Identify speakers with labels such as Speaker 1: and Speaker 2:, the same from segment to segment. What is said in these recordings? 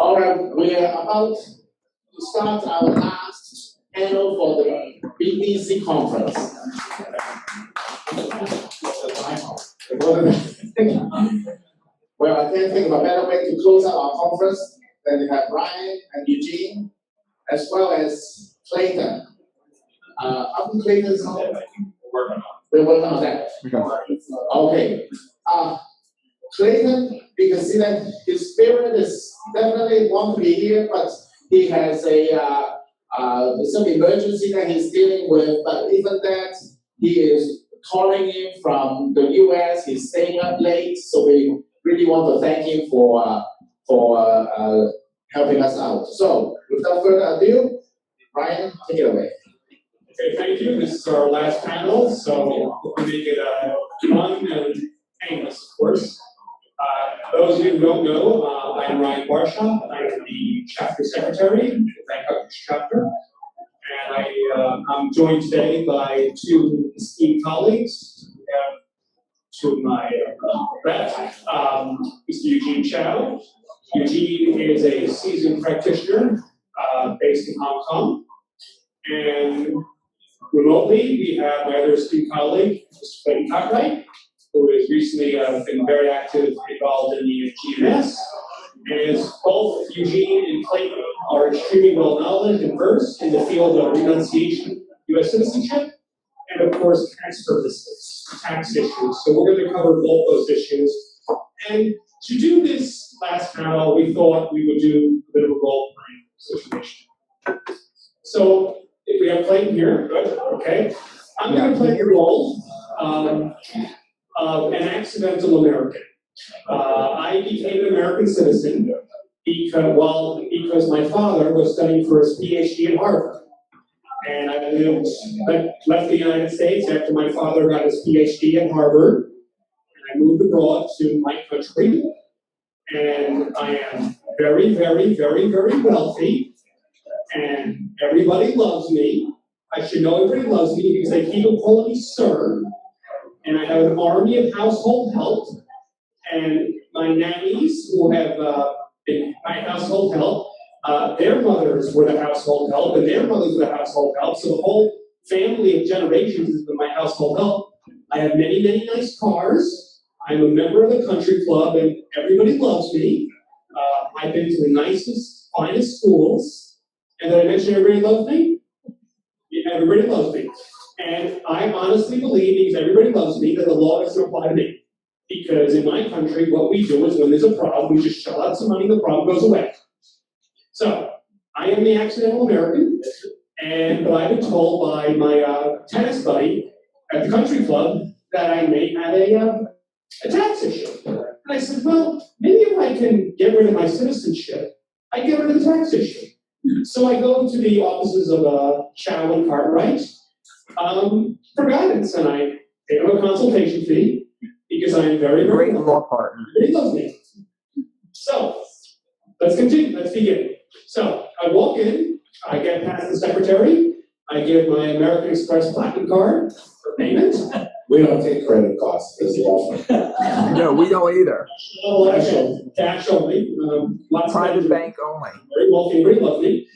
Speaker 1: All right, we are about to start our last panel for the BDC conference. Well, I can't think of a better way to close out our conference than to have Brian and Eugene, as well as Clayton. Up in Clayton's home. We're working on that. Okay. Clayton, you can see that his spirit is definitely want to be here, but he has some emergency that he's dealing with. But even that, he is calling in from the US. He's staying up late, so we really want to thank him for helping us out. So, without further ado, Brian, take it away.
Speaker 2: Okay, thank you. This is our last panel, so we'll make it fun and painless, of course. Those of you who don't know, I'm Ryan Barshaw. I am the chapter secretary of the Bangkok chapter, and I'm joined today by two esteemed colleagues. We have to my left, Mr. Eugene Chow. Eugene is a seasoned practitioner based in Hong Kong, and remotely we have my other esteemed colleague, Mr. Clayton Cartwright, who has recently been very active, involved in the GMS. As both Eugene and Clayton are extremely well knowledgeable and versed in the field of renunciation, U.S. citizenship, and of course tax purposes, tax issues. So we're going to cover both those issues. And to do this last panel, we thought we would do a bit of a role-playing situation. So if we have Clayton here, good, okay. I'm going to play the role of an accidental American. I became an American citizen because my father was studying for his PhD at Harvard. And I left the United States after my father got his PhD at Harvard. And I moved abroad to my country. And I am very, very, very, very wealthy. And everybody loves me. I should know everybody loves me because they keep on calling me sir. And I have an army of household help. And my nannies who have been my household help, their mothers were the household help, and their mothers were the household help. So the whole family of generations has been my household help. I have many, many nice cars. I'm a member of the country club, and everybody loves me. I've been to the nicest, finest schools. And did I mention everybody loves me? Yeah, everybody loves me. And I honestly believe, because everybody loves me, that the law doesn't apply to me. Because in my country, what we do is when there's a problem, we just shell out some money and the problem goes away. So, I am the accidental American, but I've been told by my tennis buddy at the country club that I may have a tax issue. And I said, well, maybe if I can get rid of my citizenship, I get rid of the tax issue. So I go to the offices of Chow and Cartwright for guidance, and I pay them a consultation fee because I am very, very
Speaker 3: great law partner.
Speaker 2: He loves me. So let's continue. Let's begin. So I walk in, I get past the secretary, I give my American Express Platinum card for payment.
Speaker 1: We don't take credit cards as law firm.
Speaker 3: No, we don't either.
Speaker 2: Cash only.
Speaker 3: Private bank only.
Speaker 2: Very wealthy, very lovely.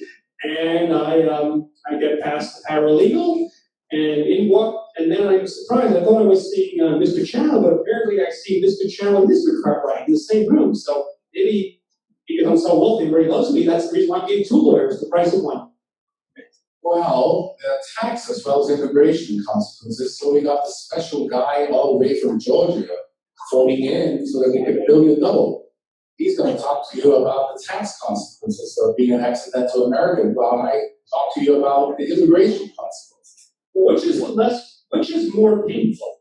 Speaker 2: And I get past the paralegal, and then I'm surprised. I thought I was seeing Mr. Chow, but apparently I see Mr. Chow and Mr. Cartwright in the same room. So maybe because I'm so wealthy and very loves me, that's the reason why I'm getting two lawyers, the price of one.
Speaker 1: Well, tax as well as immigration consequences. So we got the special guy all the way from Georgia phoning in so that we could bill you double. He's going to talk to you about the tax consequences of being an accidental American, while I talk to you about the immigration consequences.
Speaker 2: Which is more painful?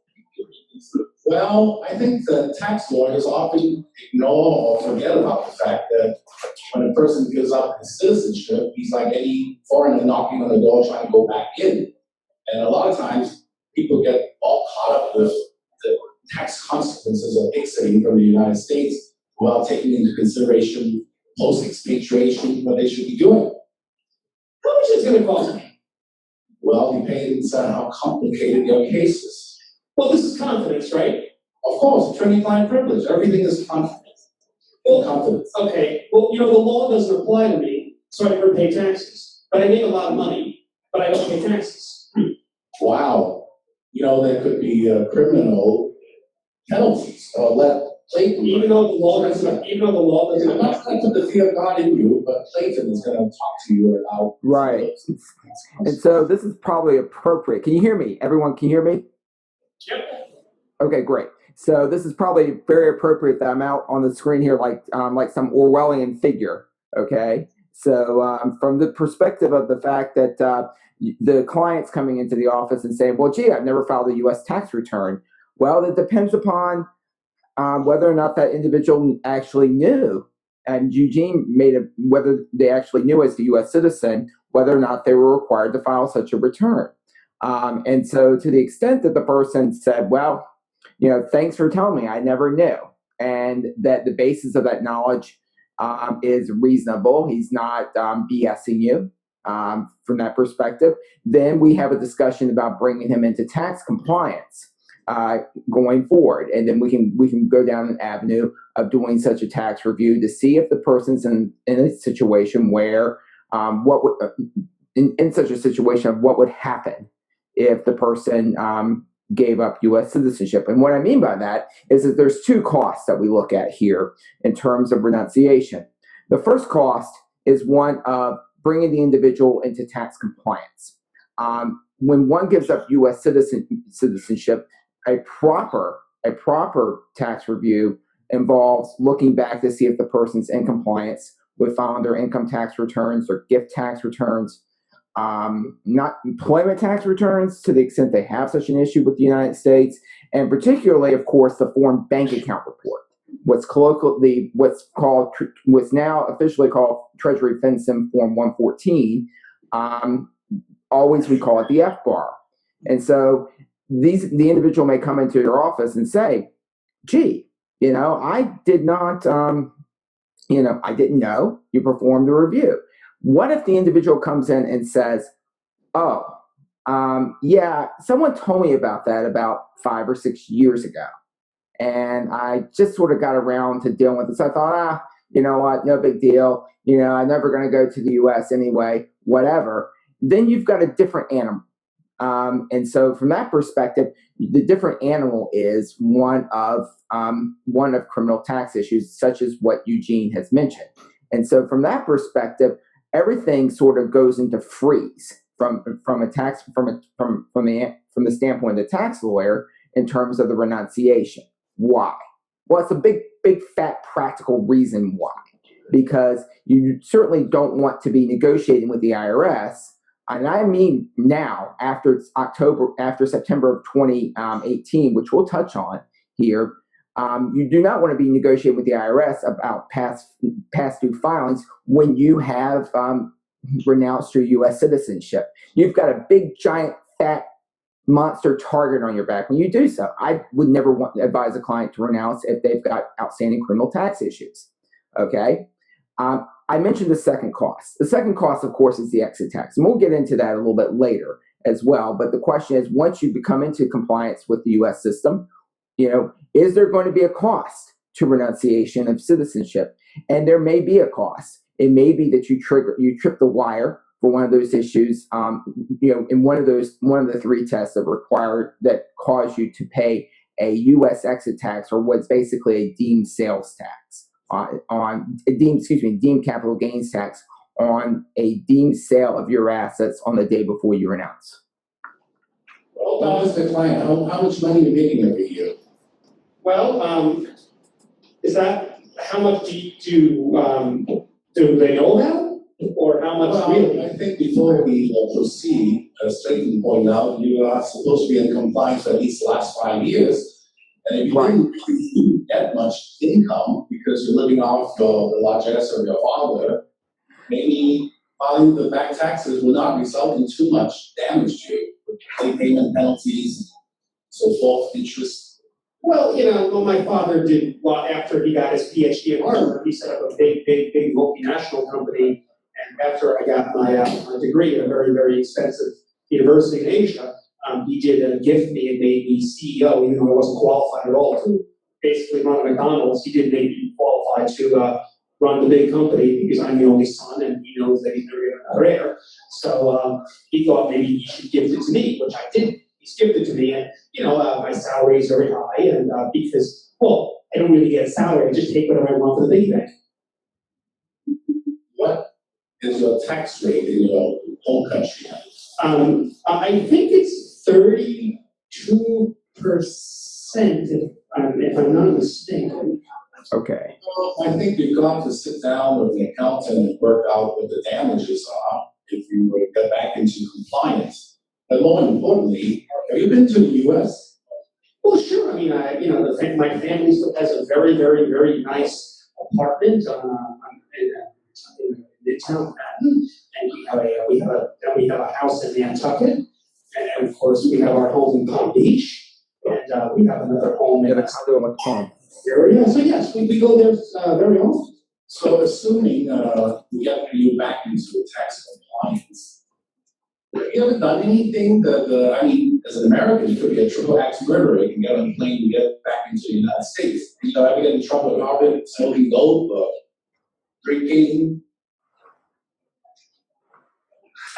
Speaker 1: Well, I think the tax lawyers often ignore or forget about the fact that when a person gives up his citizenship, he's like any foreigner knocking on the door trying to go back in. And a lot of times, people get all caught up with the tax consequences of exiting from the United States without taking into consideration post-expatriation what they should be doing.
Speaker 2: How much is it going to cost me?
Speaker 1: Well, depends on how complicated your case is.
Speaker 2: Well, this is confidence, right?
Speaker 1: Of course, attorney-client privilege. Everything is confidence. in confidence.
Speaker 2: Okay, well, the law doesn't apply to me, so I never pay taxes. But I make a lot of money, but I don't pay taxes.
Speaker 1: Wow. There could be criminal penalties or Clayton.
Speaker 2: Even though the law doesn't,
Speaker 1: I'm not going to put the fear of God in you, but Clayton is going to talk to you about.
Speaker 3: Right. And so this is probably appropriate. Can you hear me? Everyone can hear me?
Speaker 2: Yep.
Speaker 3: Okay, great. So this is probably very appropriate that I'm out on the screen here like some Orwellian figure, okay? So from the perspective of the fact that the client's coming into the office and saying, well, gee, I've never filed a U.S. tax return. Well, it depends upon whether or not that individual actually knew. And Eugene whether they actually knew as the U.S. citizen, whether or not they were required to file such a return. And so to the extent that the person said, well, thanks for telling me, I never knew, and that the basis of that knowledge is reasonable, he's not BSing you from that perspective, then we have a discussion about bringing him into tax compliance going forward. And then we can go down an avenue of doing such a tax review to see if the person's in a situation where in such a situation, what would happen if the person gave up U.S. citizenship. And what I mean by that is that there's two costs that we look at here in terms of renunciation. The first cost is one of bringing the individual into tax compliance. When one gives up U.S. citizenship, a proper tax review involves looking back to see if the person's in compliance with filing their income tax returns or gift tax returns, not employment tax returns to the extent they have such an issue with the United States, and particularly, of course, the foreign bank account report, what's now officially called Treasury FinCEN Form 114. Always we call it the FBAR. And so the individual may come into your office and say, gee, I did not, I didn't know you performed the review. What if the individual comes in and says, oh, yeah, someone told me about that about 5 or 6 years ago, and I just sort of got around to dealing with it. So I thought, you know what, no big deal. I'm never going to go to the U.S. anyway, whatever. Then you've got a different animal. And so from that perspective, the different animal is one of criminal tax issues, such as what Eugene has mentioned. And so from that perspective, everything sort of goes into freeze from the standpoint of the tax lawyer in terms of the renunciation. Why? Well, it's a big fat practical reason why. Because you certainly don't want to be negotiating with the IRS, and I mean now, after September of 2018, which we'll touch on here. You do not want to be negotiating with the IRS about past due filings when you have renounced your U.S. citizenship. You've got a big, giant, fat monster target on your back when you do so. I would never want to advise a client to renounce if they've got outstanding criminal tax issues. Okay? I mentioned the second cost. The second cost, of course, is the exit tax. And we'll get into that a little bit later as well. But the question is, once you become into compliance with the U.S. system, is there going to be a cost to renunciation of citizenship? And there may be a cost. It may be that you trip the wire for one of those issues, in one of the 3 tests that cause you to pay a U.S. exit tax, or what's basically a deemed sales tax deemed capital gains tax on a deemed sale of your assets on the day before you renounce.
Speaker 1: Well, Mr. Client, how much money are you making every year?
Speaker 2: Well, is that how much do they know about, or how much really?
Speaker 1: I think before we proceed, as Clayton pointed out, you are supposed to be in compliance for at least the last 5 years. And if you didn't really get much income because you're living off the largesse of your father, maybe filing the back taxes will not result in too much damage to you. Late payment penalties, so forth, interest.
Speaker 2: Well, what my father did after he got his PhD at Harvard, he set up a big multinational company. And after I got my degree at a very, very expensive university in Asia, he did gift me and made me CEO, even though I wasn't qualified at all basically run a McDonald's, he didn't make me qualified to run the big company because I'm the only son and he knows that he's never going to have another heir. So he thought maybe he should gift it to me, which I didn't. He's gifted to me, and my salary is very high, and because, well, I don't really get a salary, I just take whatever I want for the piggy bank.
Speaker 1: What is your tax rate in your home country?
Speaker 2: I think it's 32%, if I'm not mistaken.
Speaker 3: Okay.
Speaker 1: Well, I think you've got to sit down with an accountant and work out what the damages are if you were to get back into compliance. But more importantly, have you been to the U.S.?
Speaker 2: Well, sure. I mean, my family still has a very, very, very nice apartment in Midtown Manhattan, and we have a house in Nantucket, and of course we have our home in Palm Beach, and we have another home in the area. So yes, we go there very often.
Speaker 1: So assuming we get you back into tax compliance, have you ever done anything that, as an American, you could be a triple axe murderer, you can get on a plane and get back into the United States. Ever get in trouble with Harvard, smoking dope, or drinking?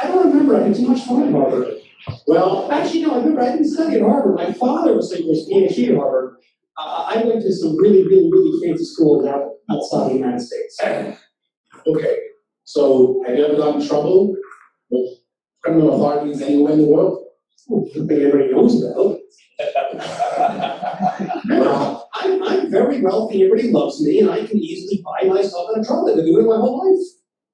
Speaker 2: I don't remember. I had too much fun at Harvard.
Speaker 1: Well,
Speaker 2: actually, no, I remember I didn't study at Harvard. My father was studying his PhD at Harvard. I went to some really, really, really fancy schools outside the United States.
Speaker 1: Okay, so have you ever gotten in trouble with criminal authorities anywhere in the world?
Speaker 2: I think everybody knows about. I'm very wealthy, everybody loves me, and I can easily buy myself out of trouble. I've been doing it my whole life.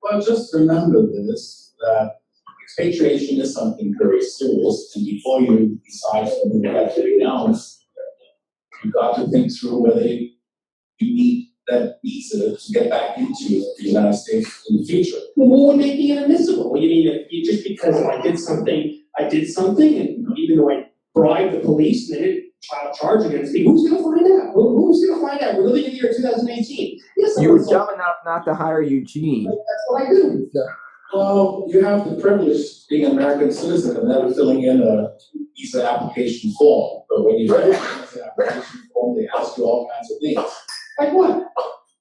Speaker 1: Well, just remember this, that expatriation is something very serious, and before you decide to move ahead to renounce, you've got to think through whether you need that visa to get back into the United States in the future.
Speaker 2: Well, what would make me inadmissible? You mean just because I did something, and even though I bribed the police and they didn't file a charge against me, who's going to find out? Who's going to find out? We're living in the year 2018. Yes,
Speaker 3: you were dumb enough not to hire Eugene.
Speaker 2: That's what I do.
Speaker 1: Well, you have the privilege being an American citizen of never filling in a visa application form. But when you fill in a visa application form, they ask you all kinds of things.
Speaker 2: Like what?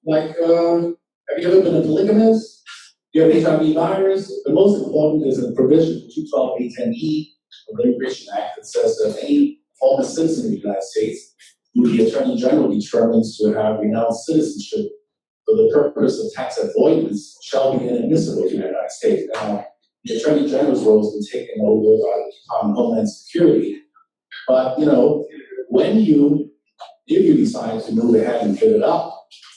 Speaker 1: Like, have you ever been a polygamist? Do you have HIV virus? The most important is a provision, 212A10E of the Renunciation Act, that says that any former citizen of the United States who the Attorney General determines to have renounced citizenship for the purpose of tax avoidance shall be inadmissible to the United States. Now, the Attorney General's role has been taken over by the Department of Homeland Security. But, if you decide to move ahead and fill it up,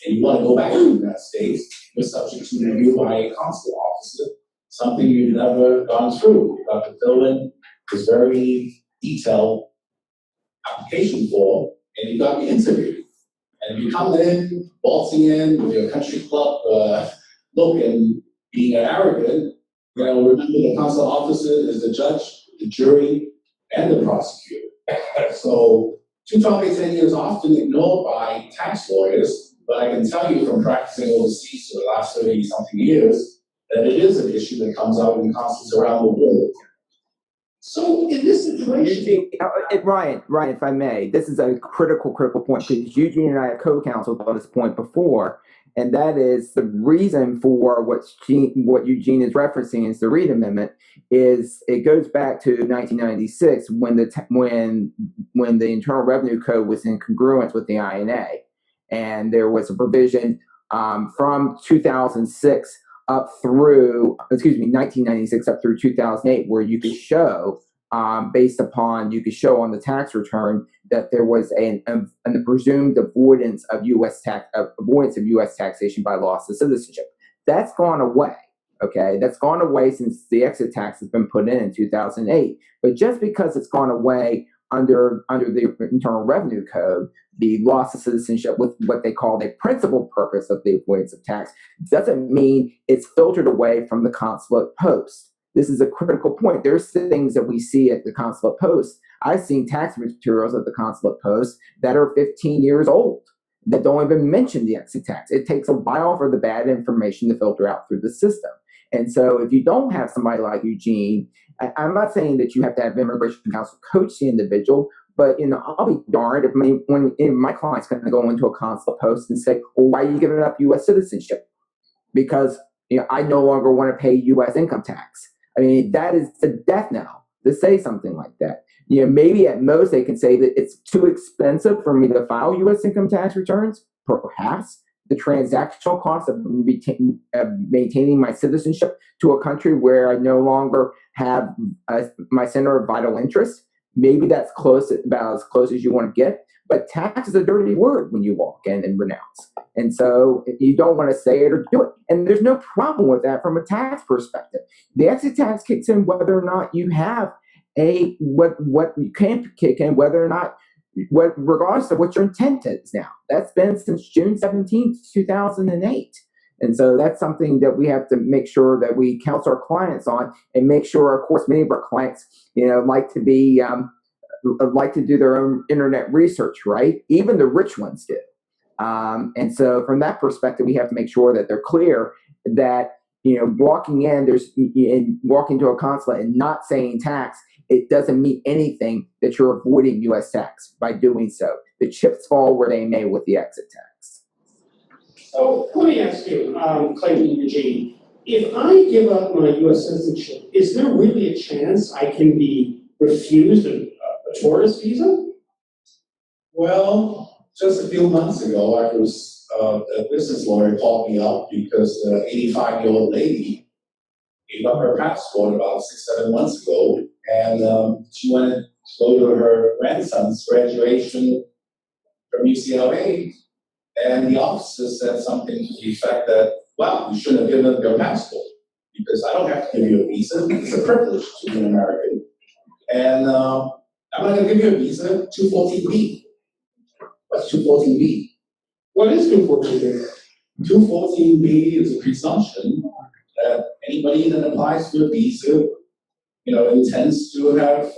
Speaker 1: and you want to go back to the United States, you're subject to review by a consular officer, something you've never gone through. You've got to fill in this very detailed application form, and you've got to be interviewed. And if you come in, waltzing in with your country club look and being arrogant, remember the consular officer is the judge, the jury, and the prosecutor. So 212A10E is often ignored by tax lawyers, but I can tell you from practicing overseas for the last 30-something years that it is an issue that comes up in consulates around the world.
Speaker 2: So in this situation,
Speaker 3: Ryan, if I may, this is a critical point, because Eugene and I have co-counseled on this point before, and that is the reason for what Eugene is referencing is the Reed Amendment. Is it goes back to 1996 when the Internal Revenue Code was in congruence with the INA, and there was a provision from 2006 up through 1996 up through 2008, where you could show you could show on the tax return that there was a presumed avoidance of U.S. taxation by loss of citizenship. That's gone away. Okay, that's gone away since the exit tax has been put in 2008. But just because it's gone away under the Internal Revenue Code, the loss of citizenship with what they call the principal purpose of the avoidance of tax doesn't mean it's filtered away from the consulate post. This is a critical point. There's things that we see at the consulate post. I've seen tax materials at the consulate post that are 15 years old that don't even mention the exit tax. It takes a while for the bad information to filter out through the system. And so if you don't have somebody like Eugene, I'm not saying that you have to have immigration counsel coach the individual, But I'll be darned if my client's going to go into a consulate post and say, "Well, why are you giving up U.S. citizenship?" Because I no longer want to pay U.S. income tax. I mean, that is the death knell to say something like that. Maybe at most they can say that it's too expensive for me to file U.S. income tax returns. Perhaps the transactional cost of maintaining my citizenship to a country where I no longer have my center of vital interest. Maybe that's about as close as you want to get. But tax is a dirty word when you walk in and renounce. And so you don't want to say it or do it. And there's no problem with that from a tax perspective. The exit tax kicks in whether or not you have what you can kick in, whether or not, regardless of what your intent is now. That's been since June 17th, 2008. And so that's something that we have to make sure that we counsel our clients on, and make sure, of course, many of our clients, like to do their own internet research, right? Even the rich ones do. And so from that perspective, we have to make sure that they're clear that, walking to a consulate and not saying tax, it doesn't mean anything that you're avoiding U.S. tax by doing so. The chips fall where they may with the exit tax.
Speaker 2: So let me ask you, Clayton and Eugene, if I give up my U.S. citizenship, is there really a chance I can be refused a tourist visa?
Speaker 1: Well, just a few months ago, a business lawyer called me up because the 85-year-old lady gave up her passport about 6-7 months ago, and she wanted to go to her grandson's graduation from UCLA, and the officer said something to the effect that, "Well, you shouldn't have given up your passport because I don't have to give you a visa. It's a privilege to be an American, and I'm not going to give you a visa." 214B. What's 214B?
Speaker 2: What is 214B?
Speaker 1: 214B is a presumption that anybody that applies for a visa, intends to have.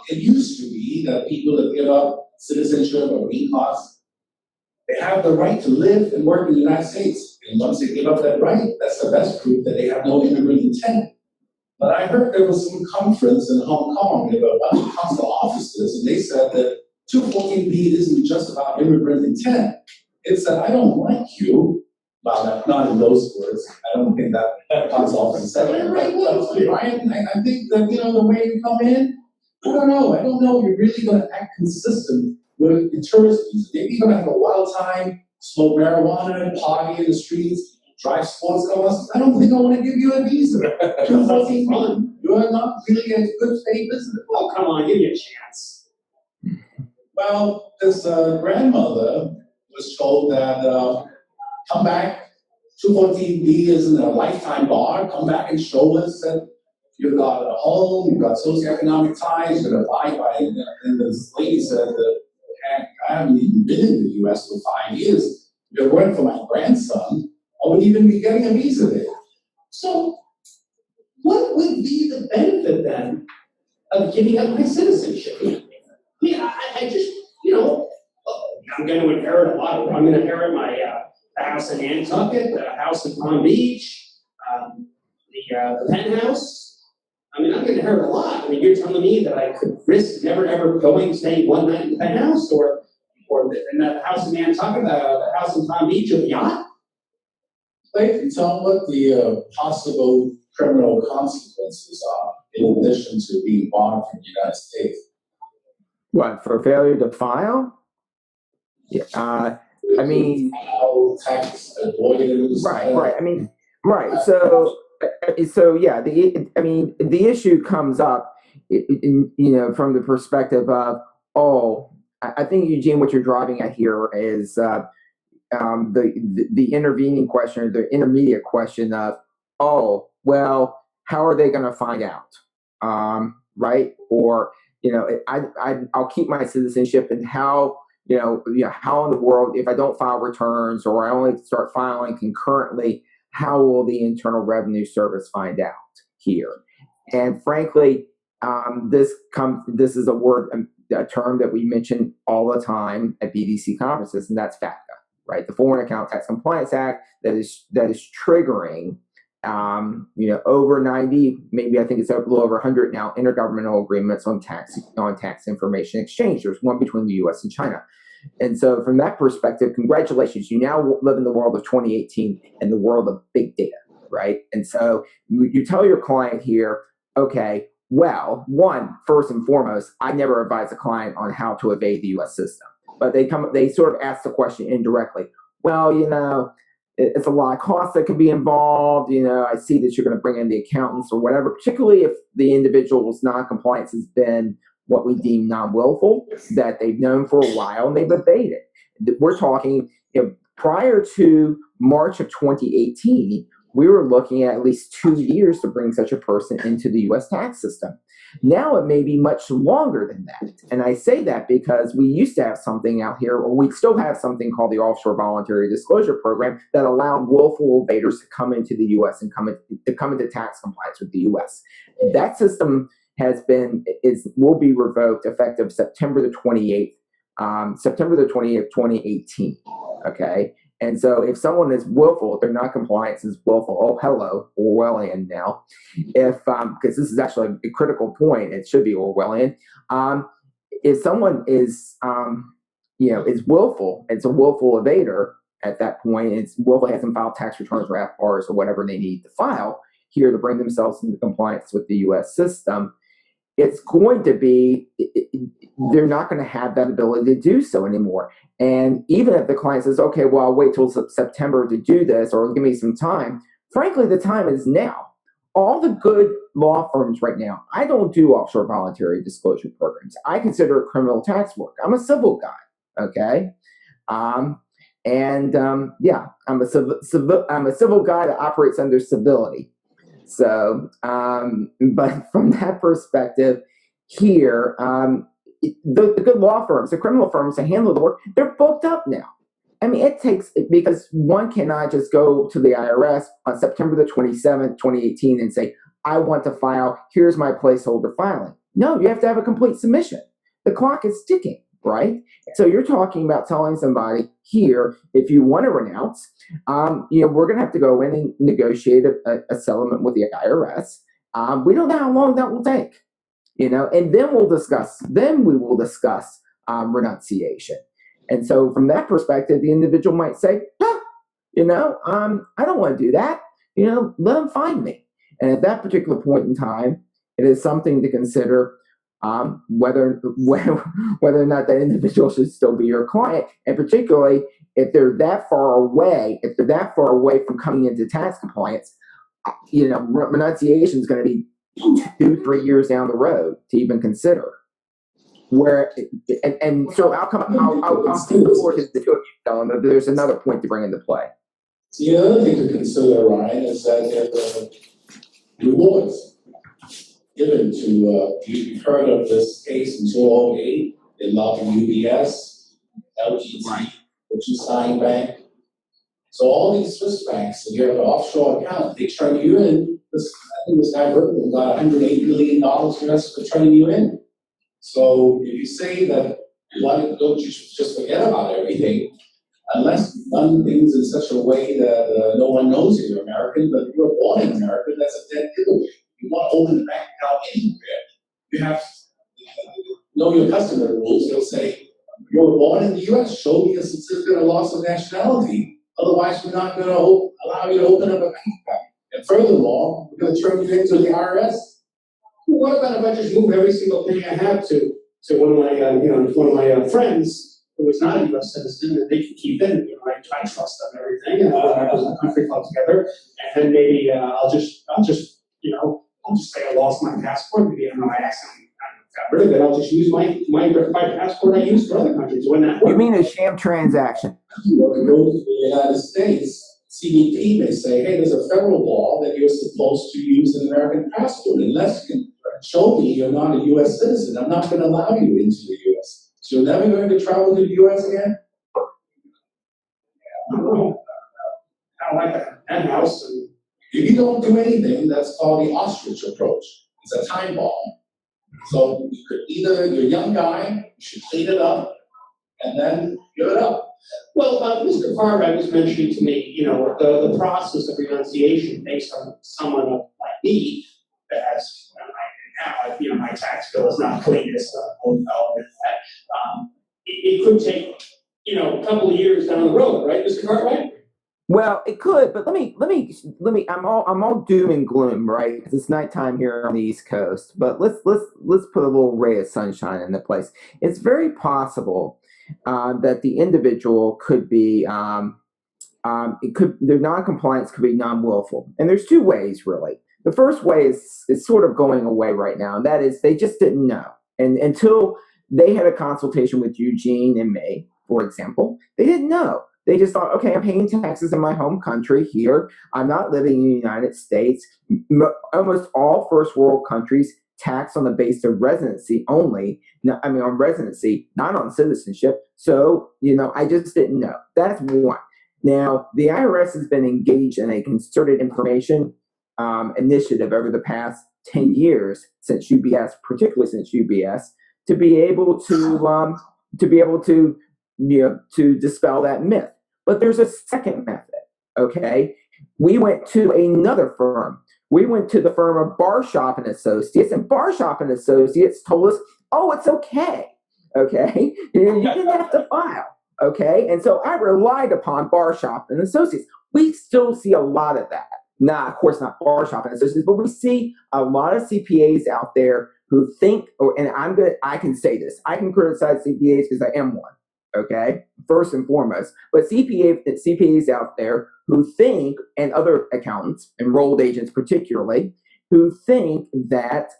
Speaker 1: It used to be that people that give up citizenship or green cards, they have the right to live and work in the United States. And once they give up that right, that's the best proof that they have no immigrant intent. But I heard there was some conference in Hong Kong with a bunch of consular officers, and they said that 214B isn't just about immigrant intent. It's that I don't like you. Well, not in those words. I don't think that consular officer said it. Right, I think that, the way you come in, I don't know if you're really going to act consistent with the tourist visa. Maybe you're going to have a wild time, smoke marijuana, party in the streets, drive sports cars. I don't think I want to give you a visa. 214B. You're not really a good faith business.
Speaker 2: Oh, come on, give me a chance.
Speaker 1: Well, this grandmother was told that come back, 214B isn't a lifetime bar. Come back and show us that you've got a home, you've got socioeconomic ties, you're going to abide by it. And this lady said that I haven't even been in the U.S. for 5 years. If it weren't for my grandson, I wouldn't even be getting a visa there.
Speaker 2: So, what would be the benefit then of giving up my citizenship? I just, I'm going to inherit a lot. I'm going to inherit my house in Nantucket, the house in Palm Beach, the penthouse. I'm going to inherit a lot. You're telling me that I could risk never ever staying one night in the penthouse, or in the house in Nantucket, the house in Palm Beach, or the yacht?
Speaker 1: Like, tell what the possible criminal consequences are in addition to being barred from the United States.
Speaker 3: What, for failure to file? Yeah,
Speaker 1: tax avoidance.
Speaker 3: Right. Right. So yeah, the issue comes up, from the perspective of, I think, Eugene, what you're driving at here is the intervening question, or the intermediate question of, well, how are they going to find out? Right? Or, I'll keep my citizenship, and how in the world, if I don't file returns, or I only start filing concurrently, how will the Internal Revenue Service find out here? And frankly, this is a term that we mention all the time at BDC conferences, and that's FATCA, right? The Foreign Account Tax Compliance Act that is triggering over 90, maybe I think it's a little over 100 now, intergovernmental agreements on tax information exchange. There's one between the U.S. and China. And so from that perspective, congratulations. You now live in the world of 2018 and the world of big data, right? And so you tell your client here, okay, well, first and foremost, I never advise a client on how to evade the U.S. system. But they sort of ask the question indirectly. Well, it's a lot of costs that could be involved. I see that you're going to bring in the accountants or whatever, particularly if the individual's non-compliance has been what we deem non-willful, that they've known for a while and they've evaded. We're talking, prior to March of 2018, we were looking at least 2 years to bring such a person into the U.S. tax system. Now it may be much longer than that. And I say that because we used to have something out here, or we still have something called the Offshore Voluntary Disclosure Program that allowed willful evaders to come into the U.S. and come into tax compliance with the U.S. That system will be revoked effective September the 28th, 2018. Okay. And so if someone is willful, if their non-compliance is willful, oh, hello, Orwellian now. Because this is actually a critical point, it should be Orwellian. If someone is willful, it's a willful evader at that point, it's willful, hasn't filed tax returns or FRs or whatever they need to file here to bring themselves into compliance with the U.S. system, it's going to be, they're not going to have that ability to do so anymore. And even if the client says, okay, well, I'll wait till September to do this, or give me some time, frankly, the time is now. All the good law firms right now, I don't do offshore voluntary disclosure programs. I consider it criminal tax work. I'm a civil guy, okay? I'm a civil guy that operates under civility. So, but from that perspective here, the good law firms, the criminal firms that handle the work, they're booked up now. I mean, because one cannot just go to the IRS on September the 27th, 2018 and say, I want to file, here's my placeholder filing. No, you have to have a complete submission. The clock is ticking, right? So you're talking about telling somebody here, if you want to renounce, we're going to have to go in and negotiate a settlement with the IRS. We don't know how long that will take, and then we will discuss renunciation. And so from that perspective, the individual might say, I don't want to do that. Let them find me. And at that particular point in time, it is something to consider whether or not that individual should still be your client, and particularly if they're that far away from coming into tax compliance, renunciation is going to be 2-3 years down the road to even consider. So I'll speak before to the two of you, Dylan, but there's another point to bring into play.
Speaker 1: The other thing to consider, Ryan, is that there are rewards given to, you've heard of this case in 2008 involving UBS, LGT, which is Sign Bank. So all these Swiss banks, if you have an offshore account, they turn you in. I think this guy Berkeley got $108 million for turning you in. So if you say that don't you just forget about everything, unless you've done things in such a way that no one knows you're American, but if you're born in America, that's a dead giveaway. You want to open a bank account anywhere, you have to know your customer rules. They'll say, you were born in the U.S., show me a certificate of loss of nationality. Otherwise, we're not going to allow you to open up a bank account. And furthermore, we're going to turn you into the IRS.
Speaker 2: What about if I just move every single thing I have to one of my friends who is not a U.S. citizen, and they can keep it. I trust them and everything, and we're members of the country club together. And then maybe I'll just say I lost my passport. Maybe I accidentally got rid of it. I'll just use my passport I use for other countries. Wouldn't that work?
Speaker 3: You mean a sham transaction?
Speaker 1: Well, in the United States, CBP may say, hey, there's a federal law that you're supposed to use an American passport. Unless you can show me you're not a U.S. citizen, I'm not going to allow you into the U.S. So you're never going to travel to the U.S. again?
Speaker 2: I don't know. I like that house. And
Speaker 1: if you don't do anything, that's called the ostrich approach. It's a time bomb. So you could you're a young guy, you should clean it up, and then give it up.
Speaker 2: Well, Mr. Cartwright was mentioning to me, the process of renunciation based on someone like me that has, my tax bill is not cleanest, it could take, a couple of years down the road, right, Mr. Cartwright?
Speaker 3: Well, it could, but let me. I'm all doom and gloom, right? Because it's nighttime here on the East Coast. But let's put a little ray of sunshine into place. It's very possible that the individual could be, their non-compliance could be non-willful, and there's two ways really. The first way is sort of going away right now, and that is they just didn't know, and until they had a consultation with Eugene and me, for example, they didn't know. They just thought, okay, I'm paying taxes in my home country here. I'm not living in the United States. Almost all first world countries tax on the basis of residency only. On residency, not on citizenship. So, I just didn't know. That's one. Now, the IRS has been engaged in a concerted information initiative over the past 10 years since UBS, particularly since UBS, to be able to dispel that myth. But there's a second method, okay? We went to another firm. We went to the firm of Barshop and Associates, and Barshop and Associates told us, oh, it's okay, okay? You didn't have to file, okay? And so I relied upon Barshop and Associates. We still see a lot of that. Of course not Barshop and Associates, but we see a lot of CPAs out there who think, I can say this, I can criticize CPAs because I am one. Okay, first and foremost, but CPAs out there who think, and other accountants, enrolled agents particularly, who think that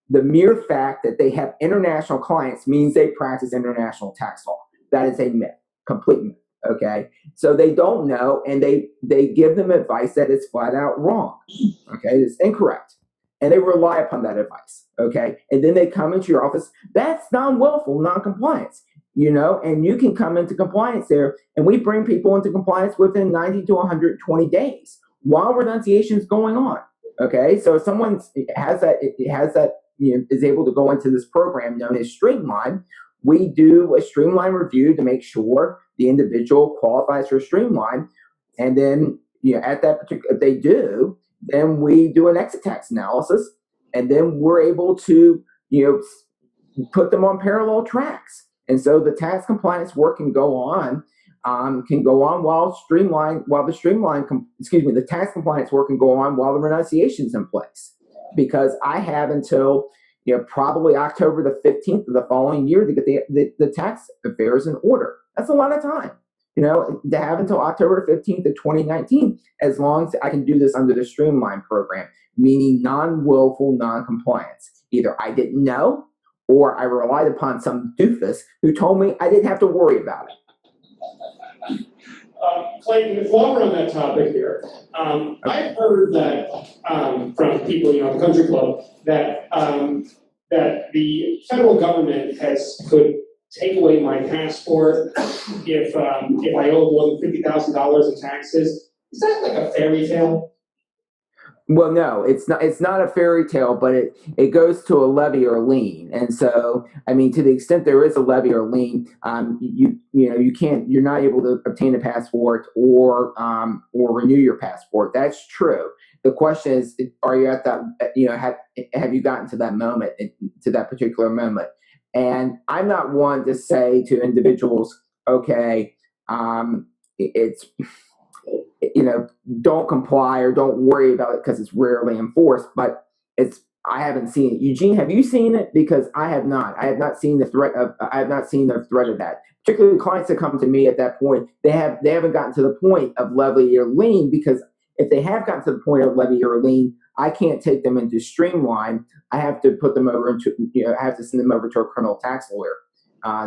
Speaker 3: the mere fact that they have international clients means they practice international tax law. That is a myth, complete myth. Okay, so they don't know, and they give them advice that is flat out wrong. Okay, it's incorrect, and they rely upon that advice. Okay, and then they come into your office. That's non-willful non-compliance. And you can come into compliance there, and we bring people into compliance within 90 to 120 days while renunciation is going on. Okay, so if someone is able to go into this program known as Streamline, we do a Streamline review to make sure the individual qualifies for Streamline, and then at that particular, if they do, then we do an exit tax analysis, and then we're able to put them on parallel tracks. And so the tax compliance work can go on while the tax compliance work can go on while the renunciation is in place. Because I have until probably October the 15th of the following year to get the tax affairs in order. That's a lot of time, to have until October 15th of 2019, as long as I can do this under the Streamline program, meaning non-willful non-compliance. Either I didn't know, or I relied upon some doofus who told me I didn't have to worry about it.
Speaker 2: Clayton, while we're on that topic here, I've heard that from people, at the country club, that the federal government could take away my passport if I owe more than $50,000 in taxes. Is that like a fairy tale?
Speaker 3: Well, no, it's not. It's not a fairy tale, but it goes to a levy or lien, and so to the extent there is a levy or lien, you're not able to obtain a passport or renew your passport. That's true. The question is, are you at that? Have you gotten to that moment, to that particular moment? And I'm not one to say to individuals, okay, don't comply or don't worry about it because it's rarely enforced, but I haven't seen it. Eugene, have you seen it? Because I have not. I have not seen the threat of that. Particularly clients that come to me at that point, they haven't gotten to the point of levy or lien, because if they have gotten to the point of levy or lien, I can't take them into Streamline. I have to put them over into, I have to send them over to a criminal tax lawyer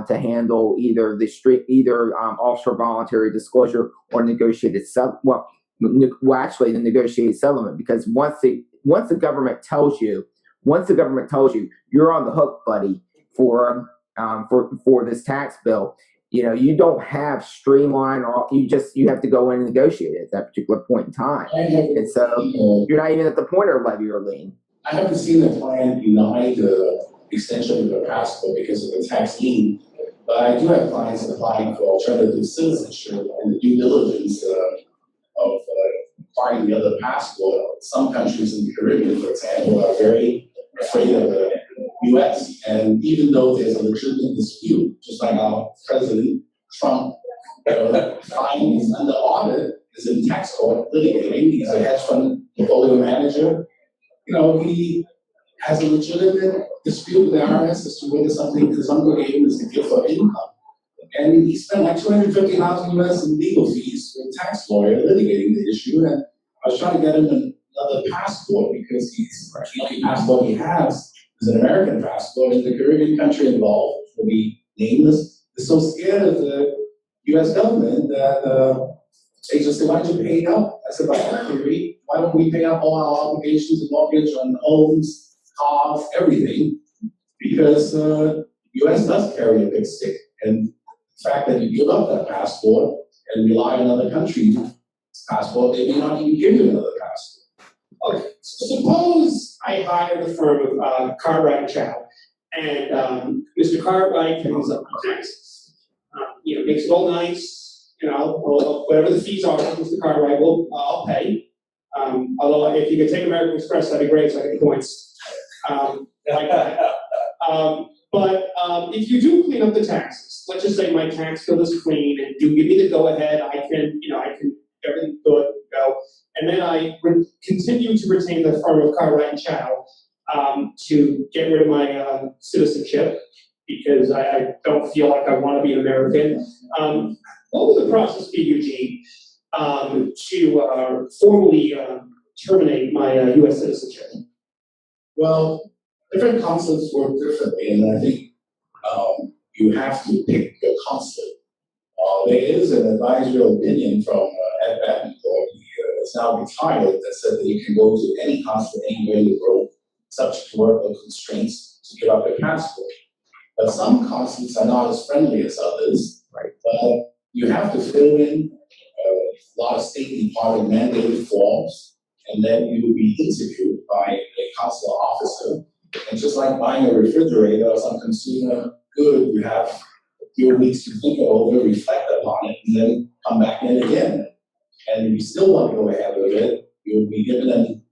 Speaker 3: to handle either offshore voluntary disclosure or negotiated the negotiated settlement. Because once the government tells you you're on the hook, buddy, for this tax bill, you don't have Streamline, or you have to go in and negotiate it at that particular point in time. And so you're not even at the point of levy or lien.
Speaker 1: I haven't seen the plan deny the extension of the passport because of the tax lien, But I do have clients applying for alternative citizenship and the due diligence of acquiring the other passport. Some countries in the Caribbean, for example, are very afraid of the U.S. And even though there's a legitimate dispute, just like our President Trump, fine is under audit, is in tax court litigating. He's a hedge fund portfolio manager. He has a legitimate dispute with the IRS as to whether something his uncle gave him is a gift or income. And he spent like $250,000 US in legal fees for a tax lawyer litigating the issue. And I was trying to get him another passport because the only passport he has is an American passport, and the Caribbean country involved will be nameless. They're so scared of the US government that they just said, why don't you pay up? I said, by that theory, why don't we pay up all our obligations and mortgage on homes, cars, everything? Because US does carry a big stick. And the fact that you give up that passport and rely on another country's passport, they may not even give you another passport.
Speaker 2: Okay, so suppose I hire the firm of Cartwright Chow, and Mr. Cartwright comes up with taxes. Makes it all nice, whatever the fees are, Mr. Cartwright, I'll pay. Although if you could take American Express, that'd be great, so I get points. Like that. But if you do clean up the taxes, let's just say my tax bill is clean, and you give me the go-ahead, I can, everything good, go. And then I continue to retain the firm of Cartwright and Chow to get rid of my citizenship, because I don't feel like I want to be an American. What would the process be, Eugene, to formally terminate my U.S. citizenship?
Speaker 1: Well, different consulates work differently, and I think you have to pick your consulate. There is an advisory opinion from Ed Battencourt, he is now retired, that said that you can go to any consulate anywhere in the world, subject to workload constraints, to give up your passport. But some consulates are not as friendly as others.
Speaker 3: Right.
Speaker 1: You have to fill in a lot of State Department mandated forms, and then you will be interviewed by a consular officer. And just like buying a refrigerator or some consumer good, you have a few weeks to think it over, reflect upon it, and then come back in again. And if you still want to go ahead with it, you'll be given an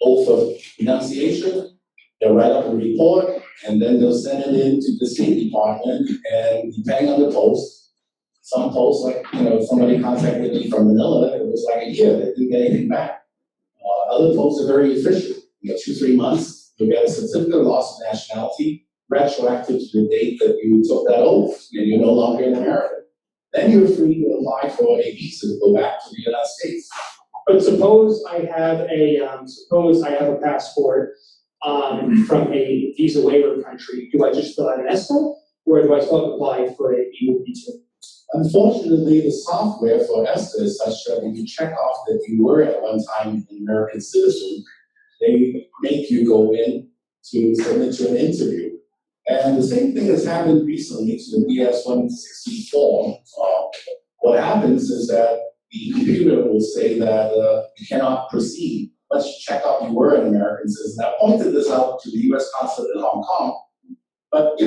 Speaker 1: oath of renunciation. They'll write up a report, and then they'll send it in to the State Department, and depending on the post, some posts, like, somebody contacted me from Manila, it was like a year, they didn't get anything back. Other posts are very efficient. 2-3 months, you'll get a certificate of loss of nationality, retroactive to the date that you took that oath, and you're no longer an American. Then you're free to apply for a visa to go back to the United States.
Speaker 2: But suppose I have a passport from a visa waiver country. Do I just fill out an ESTA, or do I still apply for a B2?
Speaker 1: Unfortunately, the software for ESTA is such that when you check off that you were at one time an American citizen, they make you go in to submit to an interview. And the same thing has happened recently to the BS-160 form. What happens is that the computer will say that you cannot proceed unless you check off you were an American citizen. I pointed this out to the U.S. consulate in Hong Kong. But,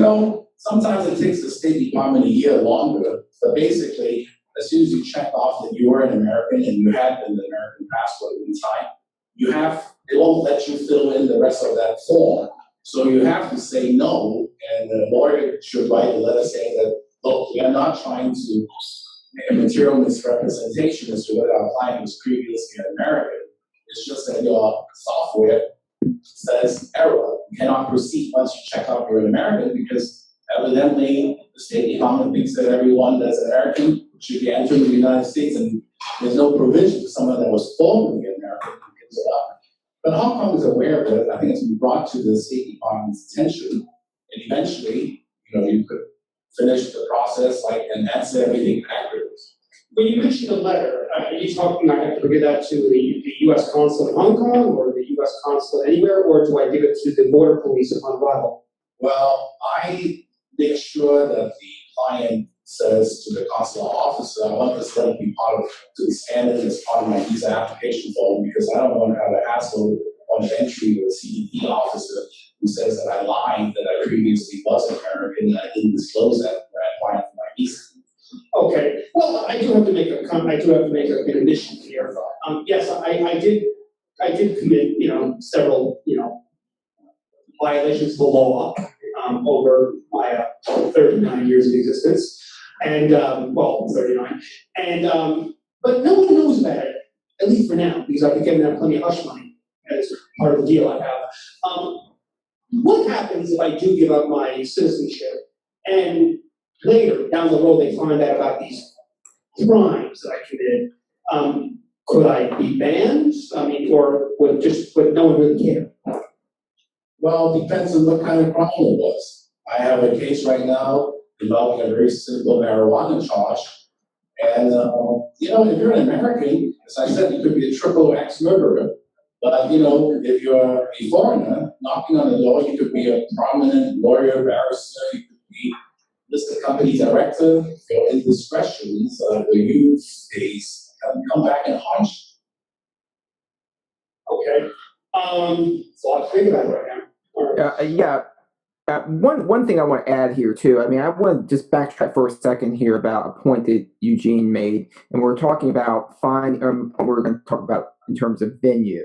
Speaker 1: sometimes it takes the State Department a year longer. But basically, as soon as you check off that you were an American and you had an American passport in time, they won't let you fill in the rest of that form. So you have to say no, and the lawyer should write a letter saying that, look, we are not trying to make a material misrepresentation as to whether our client was previously an American. It's just that your software says error. You cannot proceed once you check out you're an American, because evidently the State Department thinks that everyone that's American should be entering the United States, and there's no provision for someone that was formerly American. But Hong Kong is aware of it. I think it's been brought to the State Department's attention, and eventually, you could finish the process and answer everything accurately.
Speaker 2: When you mentioned a letter, are you talking, I have to give that to the U.S. consulate in Hong Kong, or the U.S. consulate anywhere, or do I give it to the border police upon arrival?
Speaker 1: Well, I make sure that the client says to the consular officer, I want this letter to be to be scanned in as part of my visa application form, because I don't want to have a hassle on the entry with a CDP officer who says that I lied, that I previously was American, and I didn't disclose that when I applied for my visa.
Speaker 2: Okay, well, I do have to make an admission here. Yes, I did commit, several, violations of the law, over my 39 years of existence, and, 39, and, but no one knows about it, at least for now, because I've been getting out plenty of hush money as part of the deal I have. What happens if I do give up my citizenship, and later, down the road, they find out about these crimes that I committed? Could I be banned? I mean, or would no one really care?
Speaker 1: Well, it depends on what kind of crime it was. I have a case right now involving a very simple marijuana charge. And, if you're an American, as I said, you could be a triple X murderer. But, if you're a foreigner knocking on the door, you could be a prominent lawyer, barrister, you could be listed company director. Your indiscretions, the use case, come back and haunt you.
Speaker 2: Okay. So I'll think about it right now.
Speaker 3: One thing I want to add here too. I mean, I want to just backtrack for a second here about a point that Eugene made, and we're talking about we're going to talk about in terms of venue.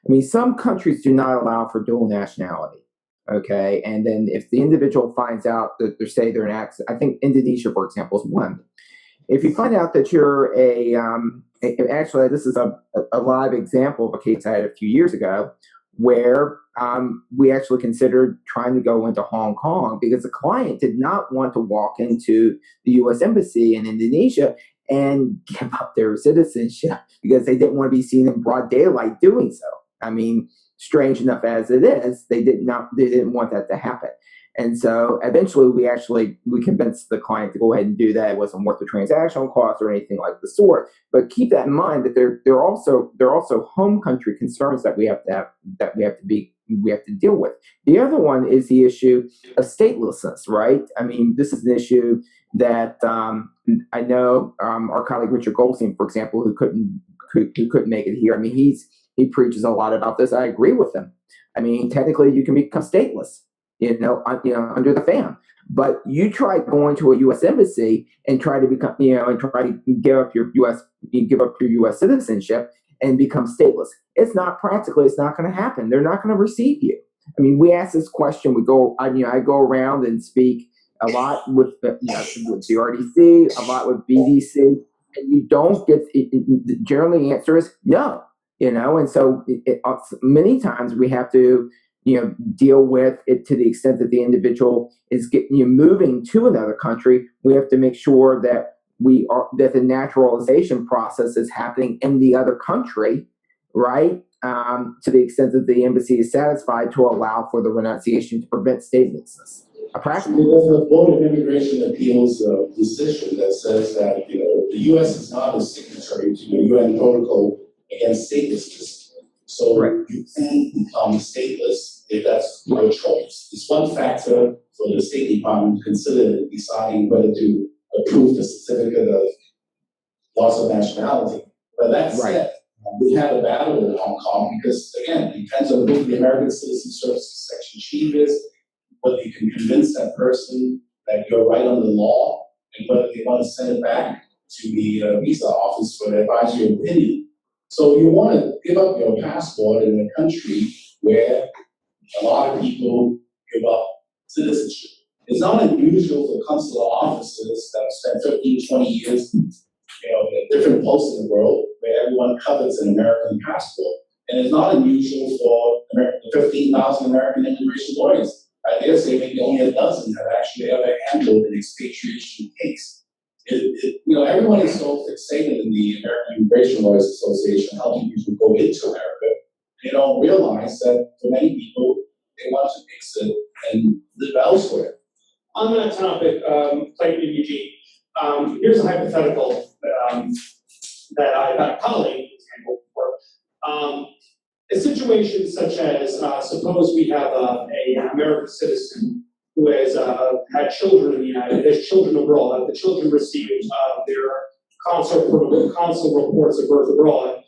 Speaker 3: I mean, some countries do not allow for dual nationality. Okay, and then if the individual finds out that they're an accident, I think Indonesia, for example, is one. If you find out that you're actually, this is a live example of a case I had a few years ago, where we actually considered trying to go into Hong Kong because the client did not want to walk into the U.S. Embassy in Indonesia and give up their citizenship because they didn't want to be seen in broad daylight doing so. I mean, strange enough as it is, they didn't want that to happen. And so eventually we convinced the client to go ahead and do that. It wasn't worth the transactional cost or anything like the sort. But keep that in mind that there are also home country concerns that we have to deal with. The other one is the issue of statelessness, right? I mean, this is an issue that I know our colleague Richard Goldstein, for example, who couldn't make it here. I mean, he preaches a lot about this. I agree with him. I mean, technically, you can become stateless, under the fan. But you try going to a U.S. embassy and try to become, and try to give up your U.S. citizenship and become stateless. It's not going to happen. They're not going to receive you. I mean, we ask this question. I go around and speak a lot with the RDC, a lot with BDC, and you don't get. Generally, the answer is no. And so many times we have to, deal with it to the extent that the individual is moving to another country. We have to make sure that that the naturalization process is happening in the other country, right? To the extent that the embassy is satisfied to allow for the renunciation to prevent statelessness.
Speaker 1: There's a Board of Immigration Appeals decision that says that the U.S. is not a signatory to the UN protocol against statelessness. So you can become stateless if that's your choice. It's one factor for the State Department to consider in deciding whether to approve the certificate of loss of nationality. But that said, we had a battle in Hong Kong because, again, it depends on who the American Citizen Services Section Chief is, whether you can convince that person that you're right on the law, and whether they want to send it back to the visa office for their advisory opinion. So you want to give up your passport in a country where a lot of people give up citizenship. It's not unusual for consular officers that have spent 15, 20 years in different posts in the world where everyone covets an American passport. And it's not unusual for 15,000 American immigration lawyers. I dare say maybe only a dozen have actually ever handled an expatriation case. Everyone is so fixated in the American Immigration Lawyers Association helping people go into America. They don't realize that for many people, they want to exit and live elsewhere.
Speaker 2: On that topic, Clayton and Eugene, here's a hypothetical that I've had a colleague handle before. A situation such as, suppose we have an American citizen who has had children in the United States, children abroad. The children receive their consul reports of birth abroad.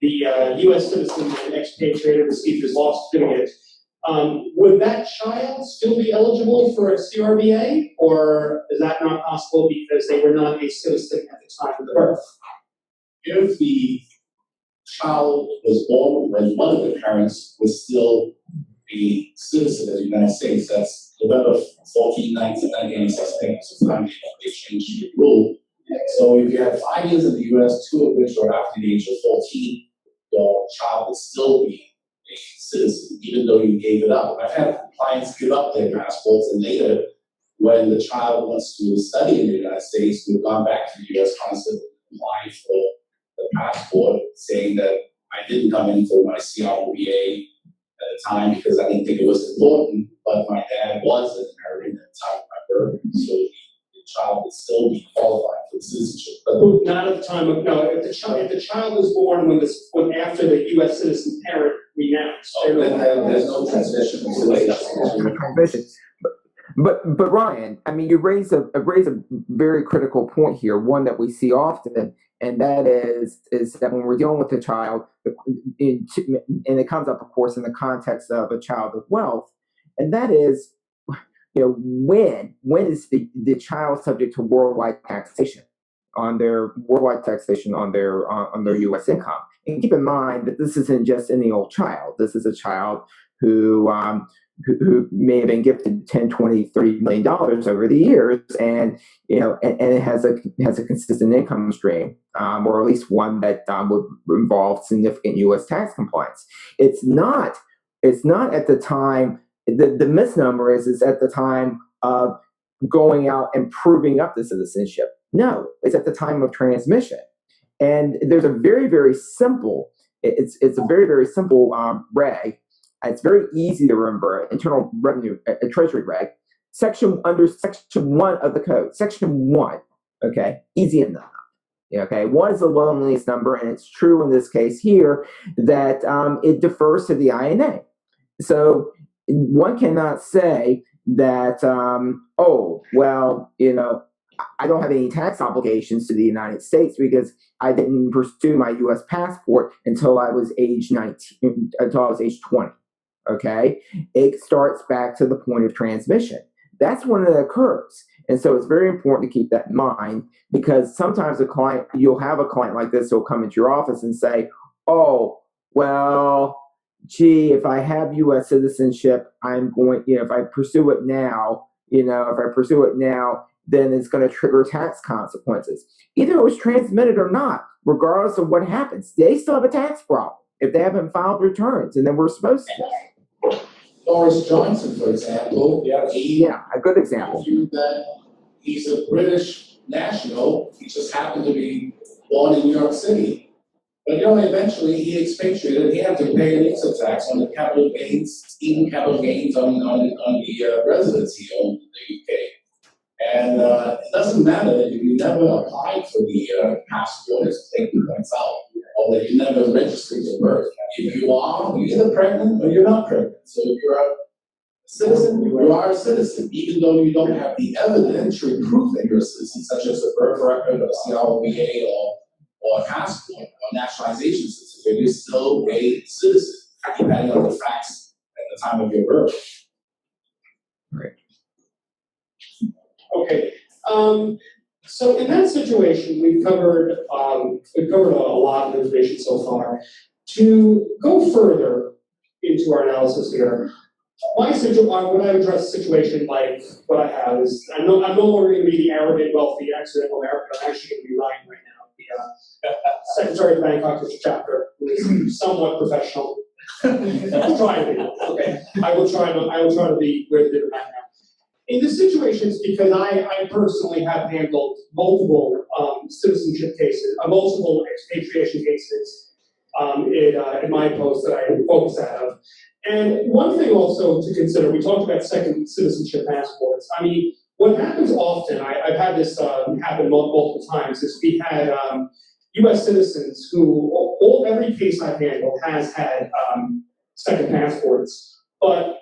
Speaker 2: The U.S. citizen and expatriated receives his lost certificate. Would that child still be eligible for a CRBA, or is that not possible because they were not a citizen at the time of the birth?
Speaker 1: If the child was born when one of the parents was still a citizen of the United States, that's November 14, 1986, so time they changed the rule. So if you have 5 years in the US, 2 of which are after the age of 14, your child would still be a citizen, even though you gave it up. I've had clients give up their passports, and later, when the child wants to study in the United States, we've gone back to the US consulate, applying for the passport, saying that I didn't come in for my CRBA at the time because I didn't think it was important, but my dad was an American at the time of my birth, so the child would still be qualified for citizenship. But
Speaker 2: Not at the time of, no, if the child was born when after the US citizen parent renounced.
Speaker 1: then there's no transition.
Speaker 3: Transition. But Ryan, I mean, you raise a very critical point here, one that we see often, and that is that when we're dealing with a child, and it comes up, of course, in the context of a child of wealth, and that is, when is the child subject to worldwide taxation on their U.S. income? And keep in mind that this isn't just any old child. This is a child who may have been gifted $10, $20, $30 million over the years, and it has a consistent income stream, or at least one that would involve significant U.S. tax compliance. It's not at the time. The misnomer is at the time of going out and proving up the citizenship. No, it's at the time of transmission. And there's a very, very simple. It's a very, very simple reg. It's very easy to remember. Internal Revenue, Treasury reg, under section 1 of the code. Section 1. Okay, easy enough. Okay, 1 is the loneliness number, and it's true in this case here that it defers to the INA. So one cannot say that, I don't have any tax obligations to the United States because I didn't pursue my U.S. passport until I was age 19, until I was age 20. Okay, it starts back to the point of transmission. That's when it occurs. And so it's very important to keep that in mind, because sometimes you'll have a client like this who'll come into your office and say, if I have U.S. citizenship, I'm going, if I pursue it now, then it's going to trigger tax consequences. Either it was transmitted or not, regardless of what happens, they still have a tax problem if they haven't filed returns, and then we're supposed to.
Speaker 1: Boris Johnson, for example,
Speaker 3: a good example.
Speaker 1: That he's a British national. He just happened to be born in New York City. But eventually he expatriated. He had to pay an income tax on the capital gains, even capital gains on the residence he owned in the UK. And it doesn't matter that you never applied for the passport, as Clayton points out, or that you never registered your birth. If you are, you're either pregnant or you're not pregnant. So if you're a citizen, you are a citizen, even though you don't have the evidentiary proof that you're a citizen, such as a birth record or a CRBA or a passport or nationalization certificate. You're still a citizen, depending on the facts at the time of your birth.
Speaker 3: Right.
Speaker 2: Okay. So in that situation, we've covered a lot of information so far. To go further into our analysis here, when I address a situation like what I have is, I'm no longer going to be the arrogant, wealthy, accidental American. I'm actually going to be Ryan right now, the Secretary of Bangkok chapter, who is somewhat professional. I'll try to be. Okay, I will try to be where the different background. In this situations, because I personally have handled multiple citizenship cases, multiple expatriation cases in my post that I focus out of. And one thing also to consider, we talked about second citizenship passports. I mean, what happens often, I've had this happen multiple times, is we had U.S. citizens who, every case I've handled has had second passports, but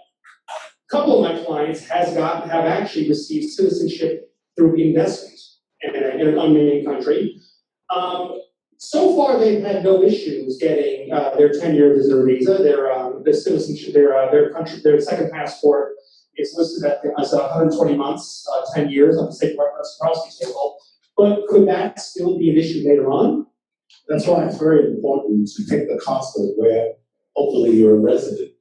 Speaker 2: a couple of my clients have actually received citizenship through investment in an unnamed country. So far, they've had no issues getting their 10-year visitor visa, their citizenship, their country, their second passport is listed as 120 months, 10 years on the state reciprocity table. But could that still be an issue later on?
Speaker 1: That's why it's very important to take the consulate where hopefully you're a resident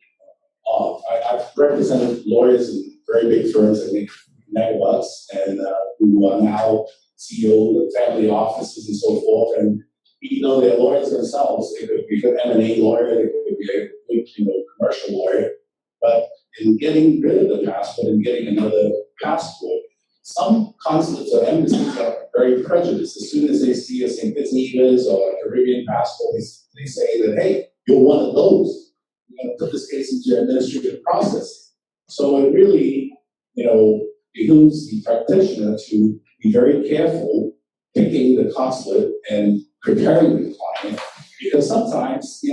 Speaker 1: of. I've represented lawyers in very big firms that make megawatts and who are now CEO of family offices and so forth. And even though they're lawyers themselves, they could be a good M&A lawyer, they could be a good, commercial lawyer. But in getting rid of the passport and getting another passport, some consulates or embassies are very prejudiced. As soon as they see a St. Kitts Nevis or a Caribbean passport, they say that, hey, you're one of those. You're going to put this case into administrative process. So it really, behooves the practitioner to be very careful picking the consulate and preparing the client, because sometimes,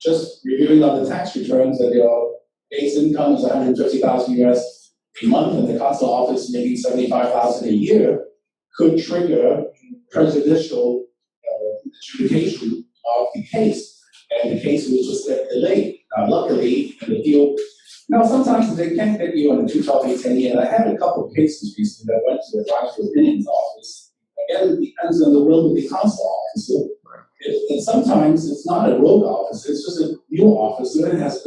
Speaker 1: just reviewing on the tax returns that your base income is 150,000 US a month and the consular office maybe 75,000 a year could trigger prejudicial adjudication of the case, and the case will just get delayed. Luckily, in the deal, sometimes they can't get you on the 212-810E, and I had a couple of cases recently that went to the advisory opinions office. Again, it depends on the will of the consular officer. And sometimes it's not a rogue officer, it's just a new officer that has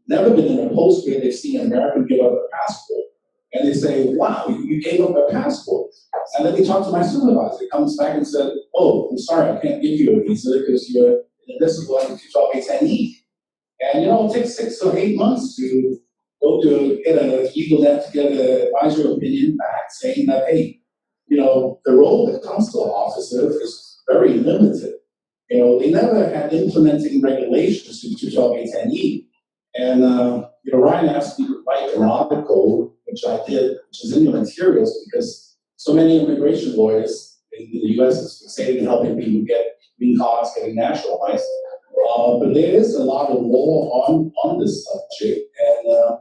Speaker 1: never been in a post where they've seen an American give up a passport. And they say, wow, you gave up a passport. And then they talk to my supervisor. He comes back and said, oh, I'm sorry, I can't give you a visa because you're inadmissible under 212-810E. And it takes 6 or 8 months to go to get a legal net to get an advisory opinion back saying that, hey, the role of the consular officer is very limited. They never had implementing regulations to 212-810E. And, Ryan asked me to write an article, which I did, which is in the materials, because so many immigration lawyers in the U.S. is fixated in helping people get green cards, getting nationalized. But there is a lot of law on this subject, and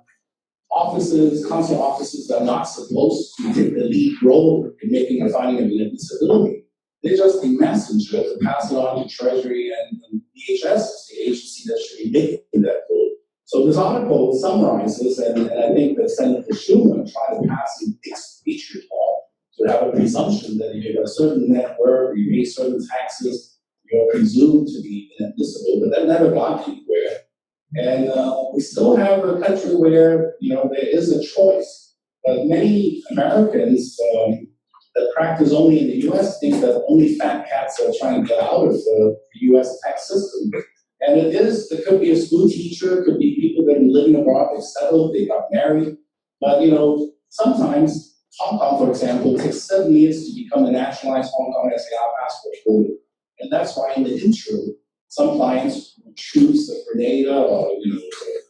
Speaker 1: consular officers are not supposed to take the lead role in making a finding of inadmissibility. They're just the messenger to pass it on to Treasury, and DHS is the agency that should be making that role. So this article summarizes, and I think that Senator Schumer tried to pass a expatriate law to have a presumption that if you have a certain net worth, you pay certain taxes, you're presumed to be inadmissible, but that never got anywhere. And we still have a country where, there is a choice. But many Americans that practice only in the U.S. think that only fat cats are trying to get out of the U.S. tax system. And there could be a school teacher, it could be people that have been living abroad, they've settled, they got married. But, sometimes Hong Kong, for example, takes 7 years to become a nationalized Hong Kong SAR passport holder. And that's why in the interim, some clients choose the Grenada or,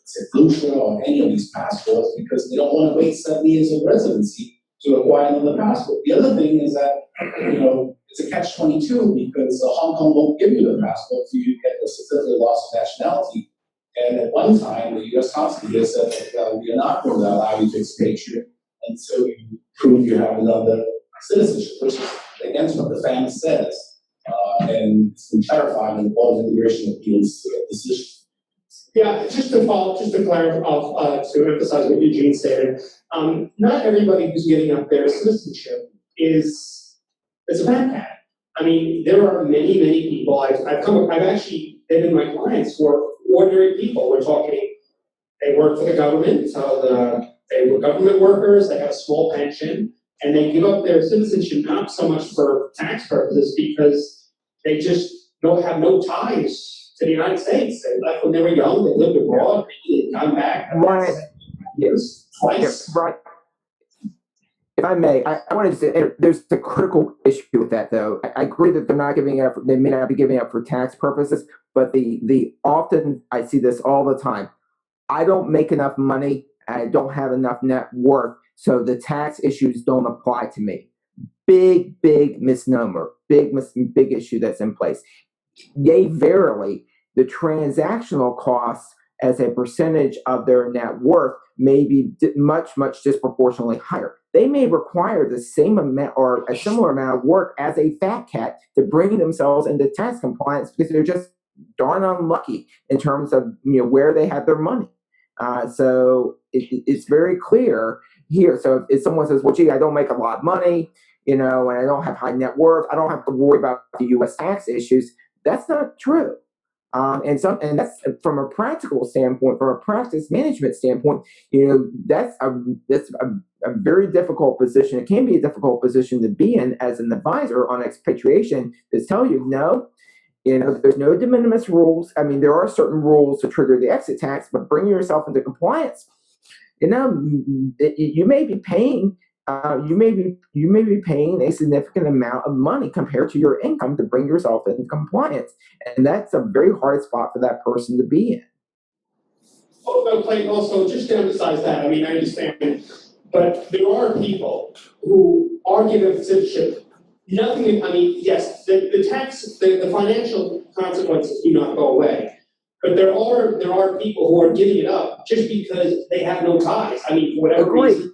Speaker 1: St. Lucia or any of these passports because they don't want to wait 7 years of residency to acquire another passport. The other thing is that, it's a catch-22 because Hong Kong won't give you the passport until you get the certificate of loss of nationality. And at one time, the U.S. consulate said that we are not going to allow you to expatriate until you prove you have another citizenship, which is against what the family says. And it's been clarified in the Board of Immigration Appeals decision.
Speaker 2: Yeah, just to clarify, to emphasize what Eugene stated, not everybody who's getting up their citizenship is a bad cat. I mean, there are many people I've actually been my clients who are ordinary people. We're talking, they work for the government, so they were government workers, they have a small pension, and they give up their citizenship not so much for tax purposes because they just have no ties to the United States. They left when they were young, they lived abroad, they come back.
Speaker 3: Right.
Speaker 2: Yes, twice.
Speaker 3: Yeah, right. If I may, I wanted to say there's a critical issue with that, though. I agree that they're not giving up; they may not be giving up for tax purposes, but the often I see this all the time. I don't make enough money, I don't have enough net worth, so the tax issues don't apply to me. Big misnomer, big issue that's in place. Yea, verily, the transactional costs as a percentage of their net worth may be much disproportionately higher. they may require the same amount or a similar amount of work as a fat cat to bring themselves into tax compliance because they're just darn unlucky in terms of where they have their money. So it's very clear here. So if someone says, well, gee, I don't make a lot of money, and I don't have high net worth, I don't have to worry about the U.S. tax issues, that's not true. And that's from a practical standpoint, from a practice management standpoint, that's a very difficult position. It can be a difficult position to be in as an advisor on expatriation to tell you, no, there's no de minimis rules. I mean, there are certain rules to trigger the exit tax, but bringing yourself into compliance, you may be paying. You may be paying a significant amount of money compared to your income to bring yourself into compliance, and that's a very hard spot for that person to be in.
Speaker 2: Well, Clayton, also just to emphasize that, I mean, I understand, but there are people who are given citizenship. Nothing. I mean, yes, the tax, the financial consequences do not go away, but there are people who are giving it up just because they have no ties. I mean, for whatever reason.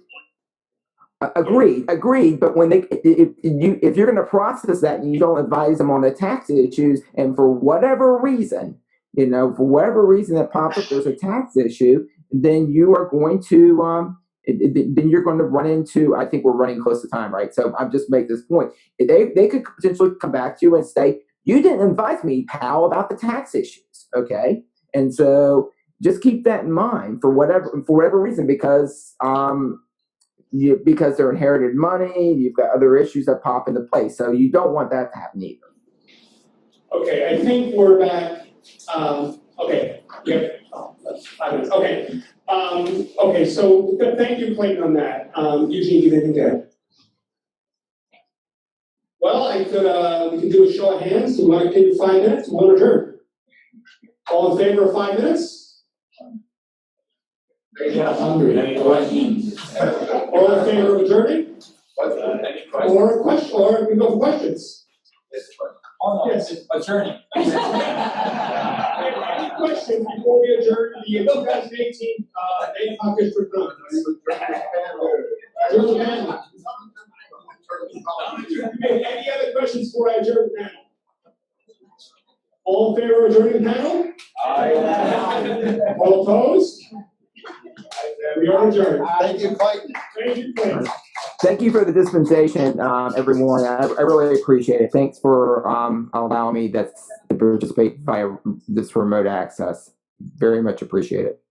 Speaker 3: Agreed. But when if you're going to process that and you don't advise them on the tax issues, and for whatever reason, that pops up, there's a tax issue, then you are going to then you're going to run into. I think we're running close to time, right? So I'm just make this point. They could potentially come back to you and say, you didn't advise me, pal, about the tax issues, okay? And so just keep that in mind for whatever reason, because because they're inherited money, you've got other issues that pop into place. So you don't want that to happen either.
Speaker 2: Okay, I think we're back. Okay, yep. Oh, that's 5 minutes. Okay. Okay, so thank you, Clayton, on that. Eugene, you anything to add? Well, I could, we can do a show of hands. We want to take 5 minutes. We want to adjourn. All in favor of 5 minutes?
Speaker 1: Yeah, hungry. Any questions?
Speaker 2: All in favor of adjourning?
Speaker 1: Any
Speaker 2: Or question, or we go for questions.
Speaker 4: Oh, no,
Speaker 2: Yes.
Speaker 4: attorney.
Speaker 2: Any questions before we adjourn the 2018 Day2 District Conference? Any other questions before I adjourn the panel? All in favor of adjourning the panel?
Speaker 4: Aye.
Speaker 2: All opposed? We are adjourned.
Speaker 1: Thank you, Clayton.
Speaker 2: Thank you, Clayton.
Speaker 3: Thank you for the dispensation, everyone. I really appreciate it. Thanks for allowing me to participate via this remote access. Very much appreciate it.